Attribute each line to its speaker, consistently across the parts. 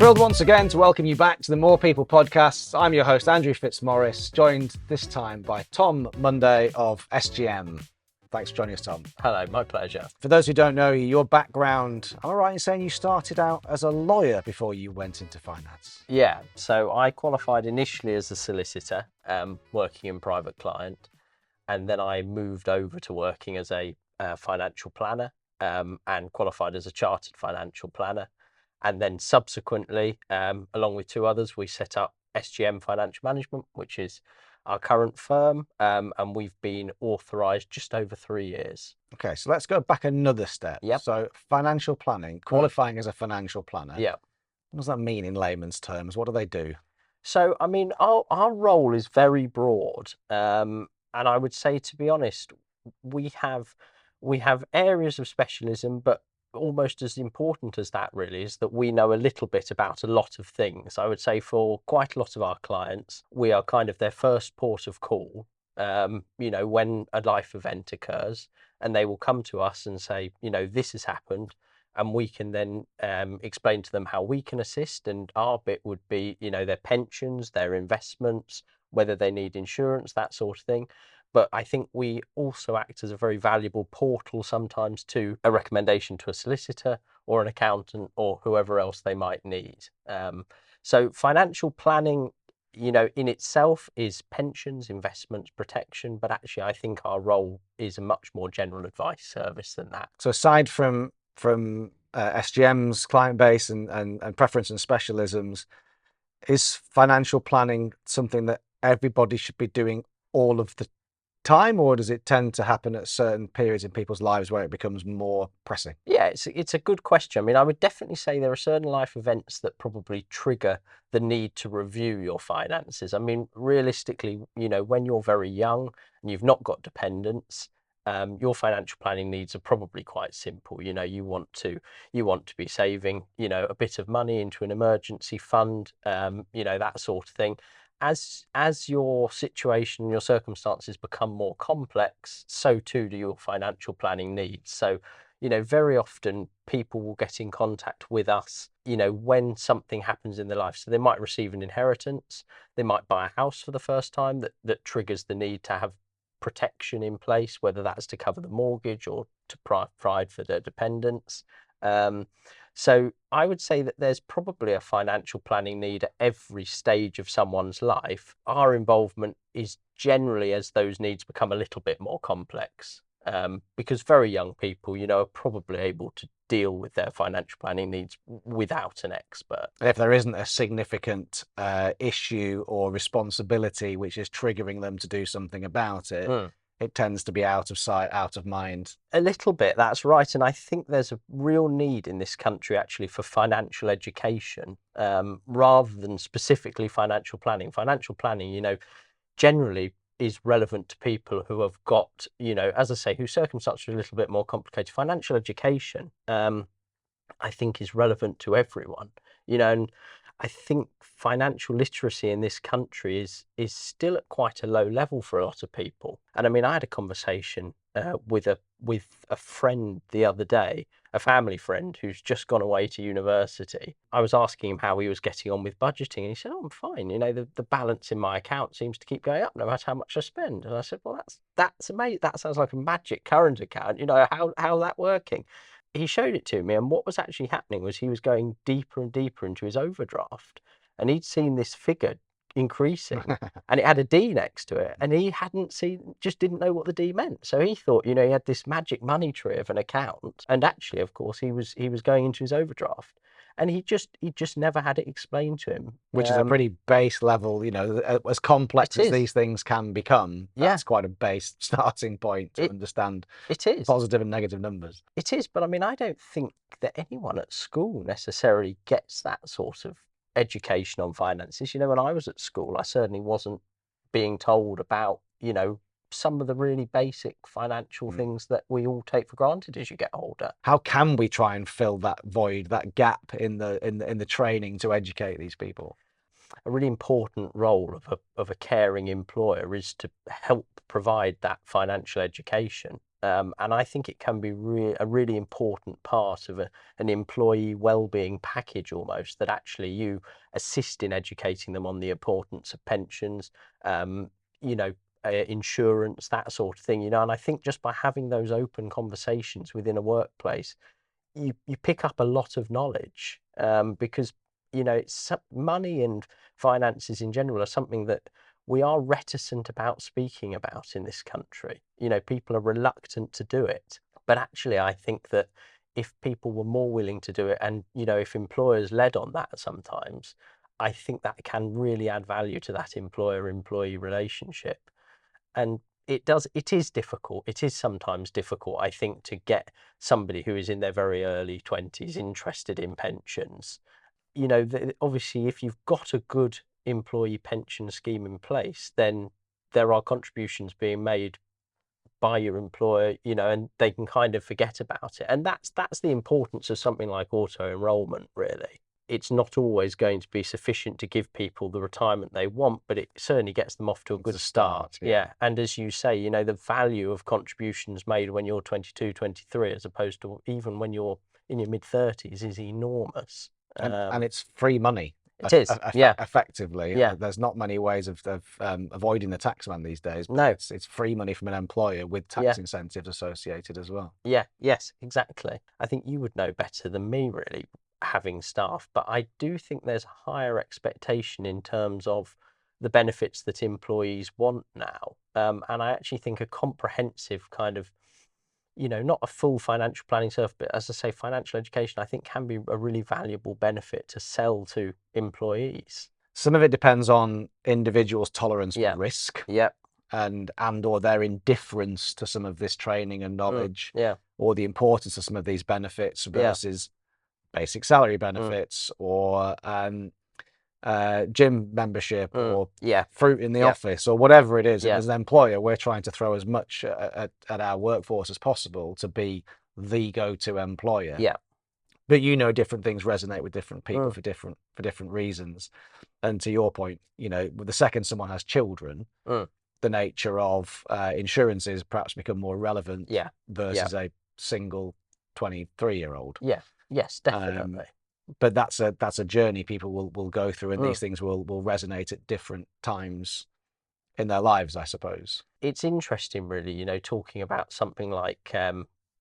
Speaker 1: Thrilled once again to welcome you back to the More People podcast. I'm your host, Andrew Fitzmaurice, joined this time by Tom Munday of SGM. Thanks for joining us, Tom.
Speaker 2: Hello, my pleasure.
Speaker 1: For those who don't know you, your background, am I right in saying you started out as a lawyer before you went into finance?
Speaker 2: Yeah, so I qualified initially as a solicitor, working in private client, and then I moved over to working as a financial planner and qualified as a chartered financial planner. And then subsequently, along with two others, we set up SGM Financial Management, which is our current firm, and we've been authorised just over 3 years.
Speaker 1: Okay, so let's go back another step.
Speaker 2: Yep.
Speaker 1: So financial planning, qualifying as a financial planner.
Speaker 2: Yeah.
Speaker 1: What does that mean in layman's terms? What do they do?
Speaker 2: So, I mean, our role is very broad. And I would say, to be honest, we have areas of specialism, but almost as important as that really is that we know a little bit about a lot of things. I would say for quite a lot of our clients, we are kind of their first port of call, when a life event occurs, and they will come to us and say, this has happened, and we can then explain to them how we can assist. And our bit would be, their pensions, their investments, whether they need insurance, that sort of thing. But I think we also act as a very valuable portal sometimes to a recommendation to a solicitor or an accountant or whoever else they might need. So financial planning, in itself is pensions, investments, protection. But actually, I think our role is a much more general advice service than that.
Speaker 1: So aside from SGM's client base and preference and specialisms, is financial planning something that everybody should be doing all of the time, or does it tend to happen at certain periods in people's lives where it becomes more pressing?
Speaker 2: Yeah, it's a good question. I mean, I would definitely say there are certain life events that probably trigger the need to review your finances. I mean, realistically, when you're very young and you've not got dependents, your financial planning needs are probably quite simple. You want to be saving, a bit of money into an emergency fund, that sort of thing. As your situation and your circumstances become more complex, so too do your financial planning needs. So, very often people will get in contact with us, when something happens in their life. So they might receive an inheritance, they might buy a house for the first time that triggers the need to have protection in place, whether that's to cover the mortgage or to provide for their dependents. So I would say that there's probably a financial planning need at every stage of someone's life. Our involvement is generally as those needs become a little bit more complex, because very young people, are probably able to deal with their financial planning needs without an expert.
Speaker 1: If there isn't a significant issue or responsibility which is triggering them to do something about it, it tends to be out of sight, out of mind.
Speaker 2: A little bit, that's right. And I think there's a real need in this country actually for financial education, rather than specifically financial planning. Financial planning, generally is relevant to people who have got, as I say, whose circumstances are a little bit more complicated. Financial education, I think, is relevant to everyone, and I think financial literacy in this country is still at quite a low level for a lot of people. And I mean, I had a conversation with a friend the other day, a family friend who's just gone away to university. I was asking him how he was getting on with budgeting, and he said, "Oh, I'm fine. The balance in my account seems to keep going up no matter how much I spend." And I said, "Well, that's amazing. That sounds like a magic current account. How's that working?" He showed it to me, and what was actually happening was he was going deeper and deeper into his overdraft, and he'd seen this figure increasing and it had a D next to it, and he just didn't know what the D meant. So he thought, he had this magic money tree of an account, and actually, of course, he was going into his overdraft, and he just never had it explained to him.
Speaker 1: Which is a pretty base level, as complex as these things can become. That's quite a base starting point to understand
Speaker 2: it is
Speaker 1: positive and negative numbers.
Speaker 2: It is, but I mean, I don't think that anyone at school necessarily gets that sort of education on finances. When I was at school, I certainly wasn't being told about, some of the really basic financial things that we all take for granted as you get older.
Speaker 1: How can we try and fill that void, that gap in the training to educate these people?
Speaker 2: A really important role of a caring employer is to help provide that financial education. And I think it can be a really important part of an employee well-being package almost, that actually you assist in educating them on the importance of pensions, you know, insurance, that sort of thing, you know. And I think just by having those open conversations within a workplace, you pick up a lot of knowledge, because, you know, it's money and finances in general are something that we are reticent about speaking about in this country. You know, people are reluctant to do it. But actually, I think that if people were more willing to do it, and, you know, if employers led on that sometimes, I think that can really add value to that employer-employee relationship. And it is difficult. It is sometimes difficult, I think, to get somebody who is in their very early 20s interested in pensions. You know, obviously, if you've got a good employee pension scheme in place, then there are contributions being made by your employer, you know, and they can kind of forget about it. And that's the importance of something like auto enrollment, really. It's not always going to be sufficient to give people the retirement they want, but it certainly gets them off to a good start. Yeah. And as you say, you know, the value of contributions made when you're 22, 23, as opposed to even when you're in your mid-30s, is enormous.
Speaker 1: And it's free money.
Speaker 2: It is, yeah.
Speaker 1: Effectively,
Speaker 2: Yeah.
Speaker 1: there's not many ways of avoiding the tax man these days. But
Speaker 2: No.
Speaker 1: it's free money from an employer with tax incentives associated as well.
Speaker 2: Yeah, yes, exactly. I think you would know better than me, really, having staff, but I do think there's a higher expectation in terms of the benefits that employees want now. And I actually think a comprehensive kind of, you know, not a full financial planning service, but as I say, financial education, I think can be a really valuable benefit to sell to employees.
Speaker 1: Some of it depends on individuals' tolerance
Speaker 2: Yeah.
Speaker 1: for risk.
Speaker 2: Yep.
Speaker 1: And or their indifference to some of this training and knowledge,
Speaker 2: Yeah.
Speaker 1: or the importance of some of these benefits versus basic salary benefits, or gym membership, or fruit in the office, or whatever it is. And as an employer, we're trying to throw as much at our workforce as possible to be the go-to employer.
Speaker 2: Yeah.
Speaker 1: But, you know, different things resonate with different people for different reasons. And to your point, you know, the second someone has children, the nature of insurances perhaps become more relevant versus a single 23-year-old.
Speaker 2: Yeah. Yes, definitely.
Speaker 1: But that's a journey people will go through, and these things will resonate at different times in their lives, I suppose.
Speaker 2: It's interesting, really, you know, talking about something like,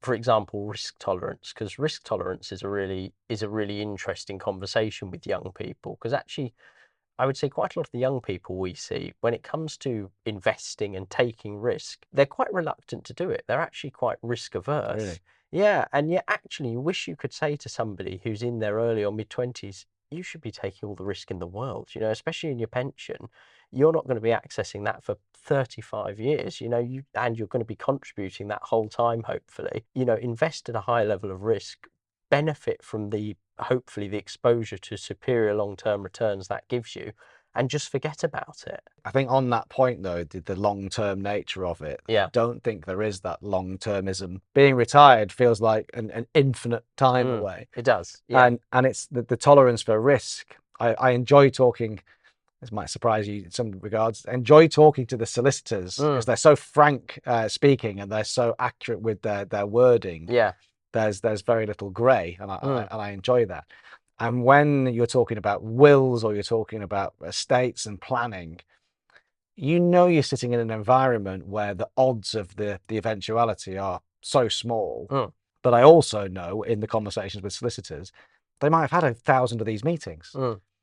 Speaker 2: for example, risk tolerance, because risk tolerance is a really interesting conversation with young people, because actually, I would say quite a lot of the young people we see, when it comes to investing and taking risk, they're quite reluctant to do it. They're actually quite risk averse.
Speaker 1: Really?
Speaker 2: Yeah. And yet, actually, you wish you could say to somebody who's in their early or mid-20s, you should be taking all the risk in the world, you know, especially in your pension. You're not going to be accessing that for 35 years, you know, and you're going to be contributing that whole time, hopefully. You know, invest at a high level of risk, benefit from hopefully the exposure to superior long-term returns that gives you, and just forget about it.
Speaker 1: I think on that point, though, the long-term nature of it,
Speaker 2: Yeah.
Speaker 1: I don't think there is that long-termism. Being retired feels like an infinite time away.
Speaker 2: It does. Yeah.
Speaker 1: And it's the tolerance for risk. I enjoy talking, this might surprise you in some regards, enjoy talking to the solicitors, because they're so frank speaking, and they're so accurate with their wording.
Speaker 2: Yeah.
Speaker 1: There's very little grey, and I enjoy that. And when you're talking about wills, or you're talking about estates and planning, you know, you're sitting in an environment where the odds of the eventuality are so small. But I also know, in the conversations with solicitors, they might have had 1,000 of these meetings.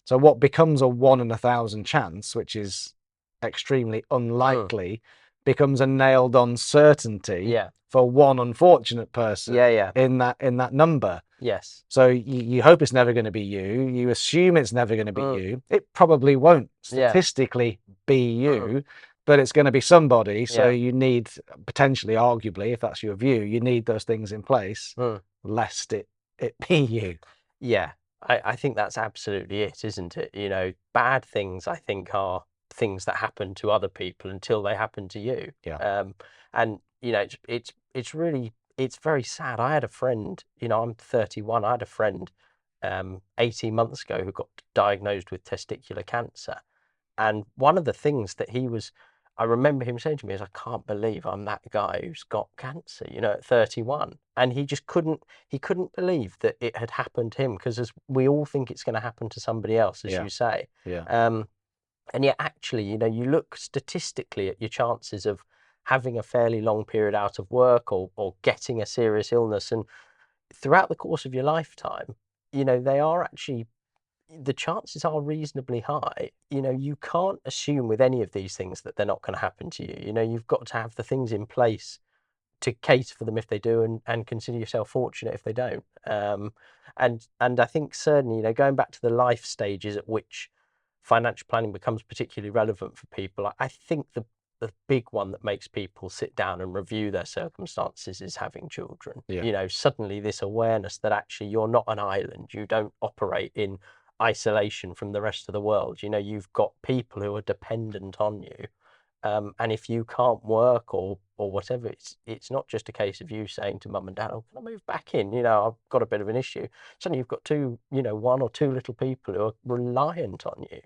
Speaker 1: So what becomes a 1 in 1,000 chance, which is extremely unlikely, becomes a nailed-on certainty for one unfortunate person in that number.
Speaker 2: Yes.
Speaker 1: So you hope it's never going to be you. You assume it's never going to be you. It probably won't statistically be you, but it's going to be somebody. So you need, potentially, arguably, if that's your view, you need those things in place lest it be you.
Speaker 2: Yeah, I think that's absolutely it, isn't it? You know, bad things, I think, are things that happen to other people until they happen to you.
Speaker 1: Yeah.
Speaker 2: And you know, it's really, it's very sad. I had a friend, you know, I'm 31. I had a friend 18 months ago who got diagnosed with testicular cancer. And one of the things that he was I remember him saying to me, "I can't believe I'm that guy who's got cancer, at 31." And he just couldn't believe that it had happened to him, because as we all think it's going to happen to somebody else, as
Speaker 1: Yeah.
Speaker 2: you say.
Speaker 1: Yeah.
Speaker 2: And yet actually, you look statistically at your chances of having a fairly long period out of work, or getting a serious illness, and throughout the course of your lifetime, they are actually, the chances are reasonably high. You can't assume with any of these things that they're not going to happen to you. You've got to have the things in place to cater for them if they do, and consider yourself fortunate if they don't. And I think certainly, going back to the life stages at which financial planning becomes particularly relevant for people, I think the big one that makes people sit down and review their circumstances is having children.
Speaker 1: Yeah.
Speaker 2: Suddenly this awareness that actually you're not an island, you don't operate in isolation from the rest of the world. You've got people who are dependent on you. And if you can't work or whatever, it's not just a case of you saying to mum and dad, "Oh, can I move back in? I've got a bit of an issue." Suddenly you've got two, one or two little people who are reliant on you.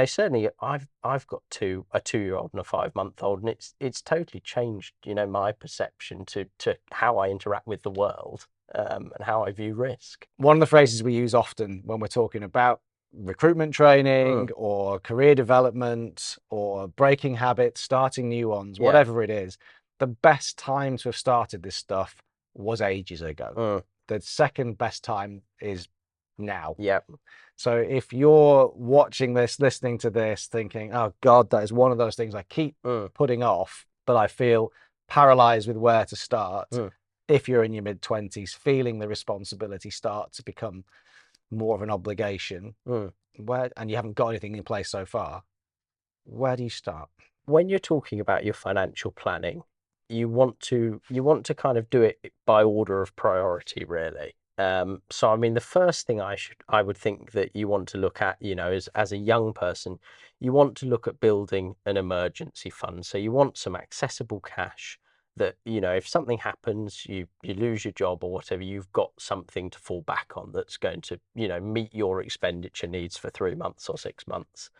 Speaker 2: Certainly I've got a 2-year-old and a 5-month-old, and it's totally changed, my perception to how I interact with the world, and how I view risk.
Speaker 1: One of the phrases we use often when we're talking about recruitment training or career development or breaking habits, starting new ones,
Speaker 2: Yeah.
Speaker 1: whatever it is, the best time to have started this stuff was ages ago. The second best time is now.
Speaker 2: Yeah.
Speaker 1: So if you're watching this, listening to this, thinking, "Oh God, that is one of those things I keep putting off, but I feel paralyzed with where to start." If you're in your mid-20s, feeling the responsibility start to become more of an obligation, and you haven't got anything in place so far, where do you start?
Speaker 2: When you're talking about your financial planning, you want to kind of do it by order of priority, really. So I mean, the first thing I would think that you want to look at, as a young person, you want to look at building an emergency fund. So you want some accessible cash that, if something happens, you lose your job or whatever, you've got something to fall back on that's going to, meet your expenditure needs for 3 months or 6 months.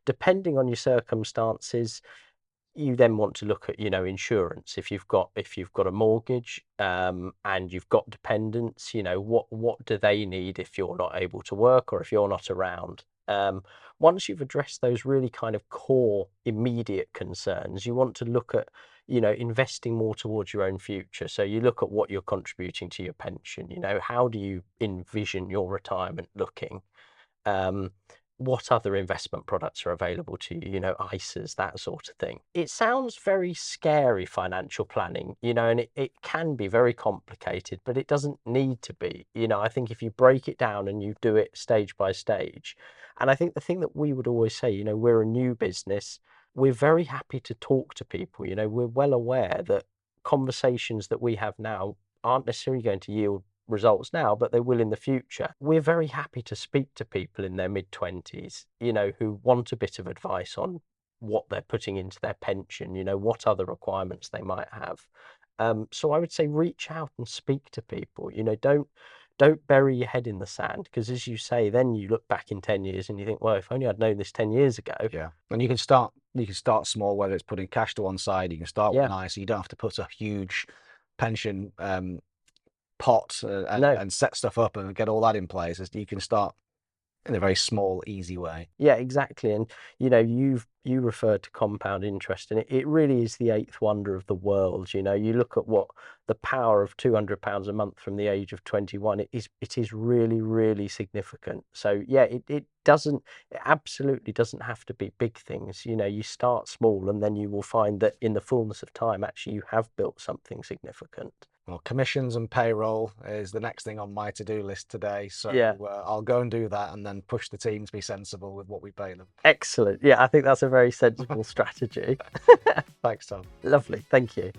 Speaker 2: Depending on your circumstances, you then want to look at, insurance. If you've got a mortgage, and you've got dependents, what do they need if you're not able to work or if you're not around? Once you've addressed those really kind of core immediate concerns, you want to look at, investing more towards your own future. So you look at what you're contributing to your pension. How do you envision your retirement looking? What other investment products are available to you, ISAs, that sort of thing. It sounds very scary, financial planning, and it can be very complicated, but it doesn't need to be. I think if you break it down and you do it stage by stage, and I think the thing that we would always say, we're a new business, we're very happy to talk to people. We're well aware that conversations that we have now aren't necessarily going to yield results now, but they will in the future. We're very happy to speak to people in their mid-20s, who want a bit of advice on what they're putting into their pension, what other requirements they might have. So I would say reach out and speak to people. Don't bury your head in the sand, because as you say, then you look back in 10 years and you think, well, if only I'd known this 10 years ago.
Speaker 1: Yeah. And you can start small, whether it's putting cash to one side, you can start with an ISA. You don't have to put a huge pension pot and set stuff up and get all that in place. You can start in a very small, easy way.
Speaker 2: Yeah, exactly. And you referred to compound interest, and it really is the eighth wonder of the world. You look at what the power of £200 a month from the age of 21. It is really, really significant. So yeah, it absolutely doesn't have to be big things. You start small, and then you will find that in the fullness of time, actually, you have built something significant.
Speaker 1: Well, commissions and payroll is the next thing on my to-do list today. So
Speaker 2: yeah.
Speaker 1: I'll go and do that, and then push the team to be sensible with what we pay them.
Speaker 2: Excellent. Yeah, I think that's a very sensible strategy.
Speaker 1: Thanks, Tom.
Speaker 2: Lovely. Thank you.